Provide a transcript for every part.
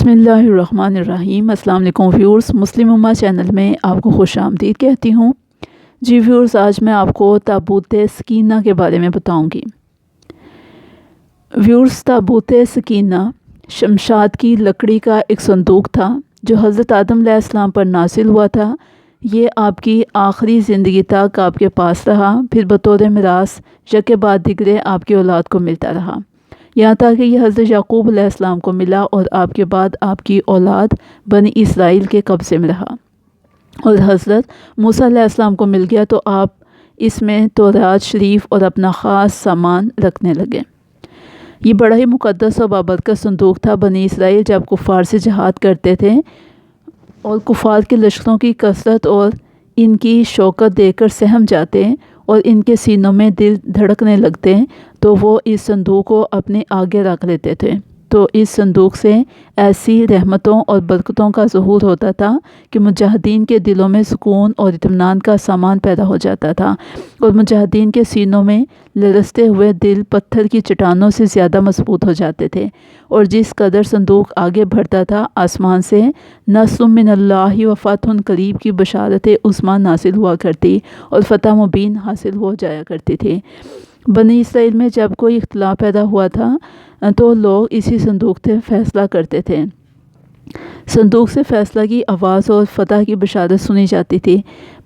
بسم اللہ الرحمن الرحیم۔ السلام علیکم ویورز، مسلم امہ چینل میں آپ کو خوش آمدید کہتی ہوں۔ جی ویورز، آج میں آپ کو تابوت سکینہ کے بارے میں بتاؤں گی۔ ویورز، تابوت سکینہ شمشاد کی لکڑی کا ایک صندوق تھا جو حضرت آدم علیہ السلام پر نازل ہوا تھا۔ یہ آپ کی آخری زندگی تک آپ کے پاس رہا، پھر بطور میراث یکے بعد دیگرے آپ کی اولاد کو ملتا رہا، یہاں تک کہ یہ حضرت یعقوب علیہ السلام کو ملا اور آپ کے بعد آپ کی اولاد بنی اسرائیل کے قبضے میں رہا، اور حضرت موسیٰ علیہ السلام کو مل گیا تو آپ اس میں تورات شریف اور اپنا خاص سامان رکھنے لگے۔ یہ بڑا ہی مقدس اور بابرکت صندوق تھا۔ بنی اسرائیل جب کفار سے جہاد کرتے تھے اور کفار کے لشکروں کی کثرت اور ان کی شوکت دیکھ کر سہم جاتے اور ان کے سینوں میں دل دھڑکنے لگتے تو وہ اس صندوق کو اپنے آگے رکھ لیتے تھے، تو اس صندوق سے ایسی رحمتوں اور برکتوں کا ظہور ہوتا تھا کہ مجاہدین کے دلوں میں سکون اور اطمینان کا سامان پیدا ہو جاتا تھا، اور مجاہدین کے سینوں میں لرزتے ہوئے دل پتھر کی چٹانوں سے زیادہ مضبوط ہو جاتے تھے، اور جس قدر صندوق آگے بڑھتا تھا آسمان سے نصر من اللہ و فتح قریب کی بشارت عظمیٰ نازل ہوا کرتی اور فتح مبین حاصل ہو جایا کرتی تھی۔ بنی اسرائیل میں جب کوئی اختلاف پیدا ہوا تھا تو لوگ اسی صندوق سے فیصلہ کرتے تھے۔ صندوق سے فیصلہ کی آواز اور فتح کی بشارت سنی جاتی تھی۔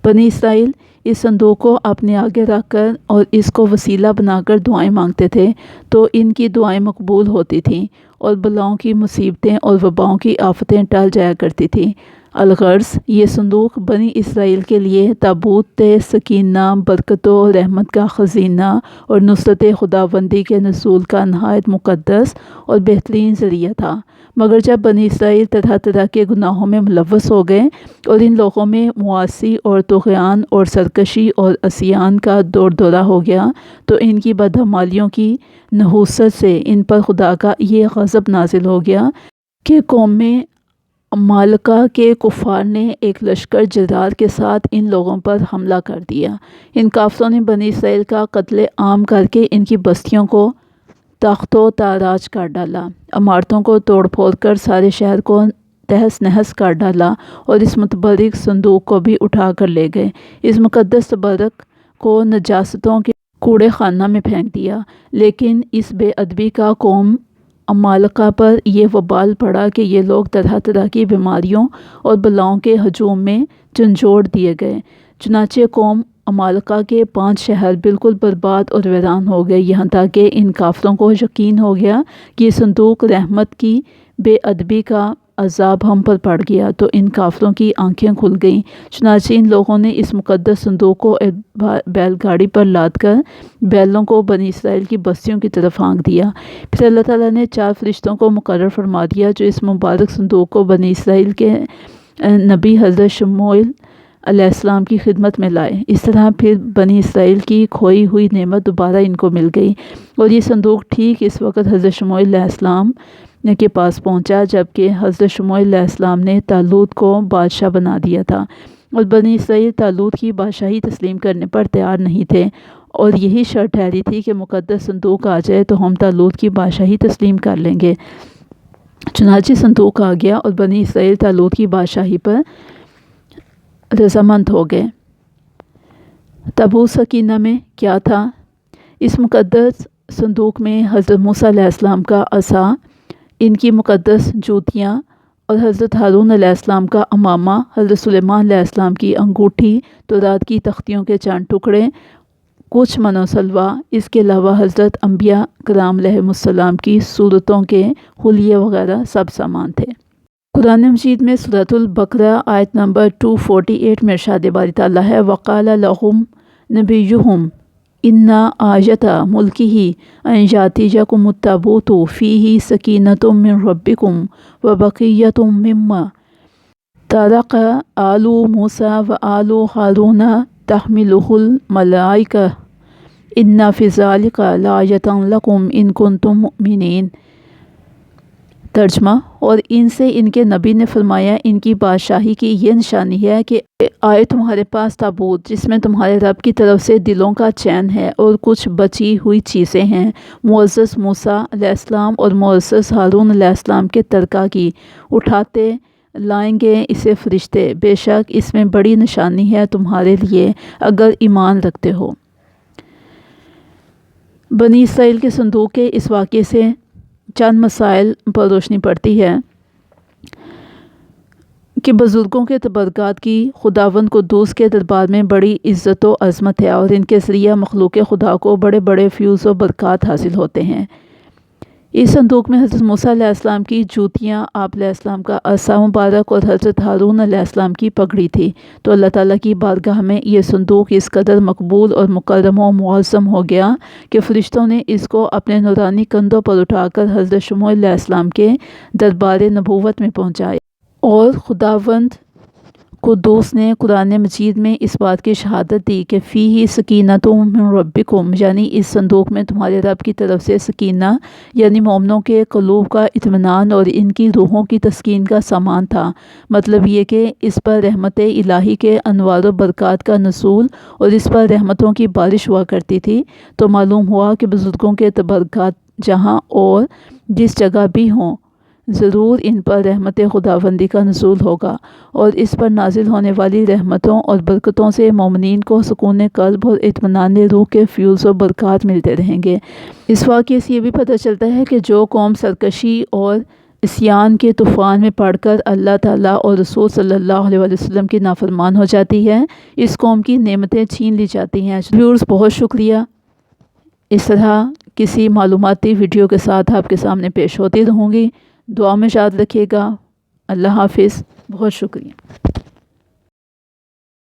بنی اسرائیل اس صندوق کو اپنے آگے رکھ کر اور اس کو وسیلہ بنا کر دعائیں مانگتے تھے تو ان کی دعائیں مقبول ہوتی تھیں اور بلاؤں کی مصیبتیں اور وباؤں کی آفتیں ٹل جایا کرتی تھیں۔ الغرض، یہ صندوق بنی اسرائیل کے لیے تابوت سکینہ، برکت و رحمت کا خزینہ اور نصرت خداوندی کے نزول کا نہایت مقدس اور بہترین ذریعہ تھا۔ مگر جب بنی اسرائیل طرح طرح کے گناہوں میں ملوث ہو گئے اور ان لوگوں میں معاصی اور طغیان اور سرکشی اور عصیان کا دور دورہ ہو گیا تو ان کی بدعمالیوں کی نحوست سے ان پر خدا کا یہ غضب نازل ہو گیا کہ قوم عمالقہ کے کفار نے ایک لشکر جرار کے ساتھ ان لوگوں پر حملہ کر دیا۔ ان کافروں نے بنی اسرائیل کا قتل عام کر کے ان کی بستیوں کو تخت و تاراج کر ڈالا، عمارتوں کو توڑ پھوڑ کر سارے شہر کو تہس نہس کر ڈالا اور اس متبرک صندوق کو بھی اٹھا کر لے گئے۔ اس مقدس تبرک کو نجاستوں کے کوڑے خانہ میں پھینک دیا۔ لیکن اس بے ادبی کا قوم عمالقہ پر یہ وبال پڑا کہ یہ لوگ طرح طرح کی بیماریوں اور بلاؤں کے ہجوم میں جھنجھوڑ دیے گئے۔ چنانچہ قوم عمالقہ کے 5 شہر بالکل برباد اور ویران ہو گئے، یہاں تک کہ ان کافروں کو یقین ہو گیا کہ یہ صندوق رحمت کی بے ادبی کا عذاب ہم پر پڑ گیا، تو ان کافروں کی آنکھیں کھل گئیں۔ چنانچہ ان لوگوں نے اس مقدس صندوق کو ایک بیل گاڑی پر لاد کر بیلوں کو بنی اسرائیل کی بستیوں کی طرف ہانک دیا۔ پھر اللہ تعالیٰ نے 4 فرشتوں کو مقرر فرما دیا جو اس مبارک صندوق کو بنی اسرائیل کے نبی حضرت شموئیل علیہ السلام کی خدمت میں لائے۔ اس طرح پھر بنی اسرائیل کی کھوئی ہوئی نعمت دوبارہ ان کو مل گئی، اور یہ صندوق ٹھیک اس وقت حضرت شموئیل علیہ السلام کے پاس پہنچا جبکہ حضرت شموئیل علیہ السلام نے طالوت کو بادشاہ بنا دیا تھا، اور بنی اسرائیل طالوت کی بادشاہی تسلیم کرنے پر تیار نہیں تھے، اور یہی شرط ٹھہری تھی کہ مقدس صندوق آ جائے تو ہم طالوت کی بادشاہی تسلیم کر لیں گے۔ چنانچہ صندوق آ گیا اور بنی اسرائیل طالوت کی بادشاہی پر رضامند ہو گئے۔ تابوت سکینہ میں کیا تھا؟ اس مقدس صندوق میں حضرت موسیٰ علیہ السلام کا عصا، ان کی مقدس جوتیاں، اور حضرت ہارون علیہ السلام کا عمامہ، حضرت سلیمان علیہ السلام کی انگوٹھی، تورات کی تختیوں کے چند ٹکڑے، کچھ من و سلوا، اس کے علاوہ حضرت انبیاء کرام علیہ السلام کی صورتوں کے حلیے وغیرہ سب سامان تھے۔ قرآن مجید میں سورۃ البقرہ آیت نمبر 248 میں ارشاد باری تعالیٰ ہے، وَقَالَ لَهُمْ نَبِيُّهُمْ إِنَّ آیَةَ مُلْکِهِ أَن يَأْتِیَکُمُ التَّابُوتُ فِیہِ سَکِینَةٌ مِّن رَبِّکُمْ وَبَقِیَّةٌ مِّمَّا تَرَکَ آلُ مُوسَىٰ وَآلُ ہارونَ تَحْمِلُهُ الْمَلَائِکَةُ إِنَّ فِی ذَلِکَ لَآیَةً لَکُمْ إِن کُنتُم مُؤْمِنِینَ۔ ترجمہ: اور ان سے ان کے نبی نے فرمایا، ان کی بادشاہی کی یہ نشانی ہے کہ آئے تمہارے پاس تابوت جس میں تمہارے رب کی طرف سے دلوں کا چین ہے اور کچھ بچی ہوئی چیزیں ہیں، معزز موسیٰ علیہ السلام اور معزز ہارون علیہ السلام کے ترکہ کی۔ اٹھاتے لائیں گے اسے فرشتے، بے شک اس میں بڑی نشانی ہے تمہارے لیے اگر ایمان رکھتے ہو۔ بنی اسرائیل کے صندوق کے اس واقعے سے چند مسائل پر روشنی پڑتی ہے کہ بزرگوں کے تبرکات کی خداوند قدوس کے دربار میں بڑی عزت و عظمت ہے اور ان کے ذریعہ مخلوق خدا کو بڑے بڑے فیوز و برکات حاصل ہوتے ہیں۔ اس صندوق میں حضرت موسیٰ علیہ السلام کی جوتیاں، آپ علیہ السلام کا عصا مبارک اور حضرت ہارون علیہ السلام کی پگڑی تھی، تو اللہ تعالیٰ کی بارگاہ میں یہ صندوق اس قدر مقبول اور مکرم و معظم ہو گیا کہ فرشتوں نے اس کو اپنے نورانی کندھوں پر اٹھا کر حضرت شموئیل علیہ السلام کے دربار نبوت میں پہنچایا، اور خداوند قدوس نے قرآن مجید میں اس بات کی شہادت دی کہ فیہ سکینۃ من ربکم، یعنی اس صندوق میں تمہارے رب کی طرف سے سکینہ یعنی مومنوں کے قلوب کا اطمینان اور ان کی روحوں کی تسکین کا سامان تھا۔ مطلب یہ کہ اس پر رحمت الہی کے انوار و برکات کا نزول اور اس پر رحمتوں کی بارش ہوا کرتی تھی، تو معلوم ہوا کہ بزرگوں کے تبرکات جہاں اور جس جگہ بھی ہوں، ضرور ان پر رحمت خداوندی کا نزول ہوگا، اور اس پر نازل ہونے والی رحمتوں اور برکتوں سے مومنین کو سکون قلب اور اطمینان روح کے فیوز و برکات ملتے رہیں گے۔ اس واقعے سے یہ بھی پتہ چلتا ہے کہ جو قوم سرکشی اور عصیان کے طوفان میں پڑ کر اللہ تعالیٰ اور رسول صلی اللہ علیہ وسلم کی نافرمان ہو جاتی ہے، اس قوم کی نعمتیں چھین لی جاتی ہیں۔ ویورز، بہت شکریہ۔ اس طرح کسی معلوماتی ویڈیو کے ساتھ آپ کے سامنے پیش ہوتی رہوں گی۔ دعا میں یاد رکھیے گا۔ اللہ حافظ۔ بہت شکریہ۔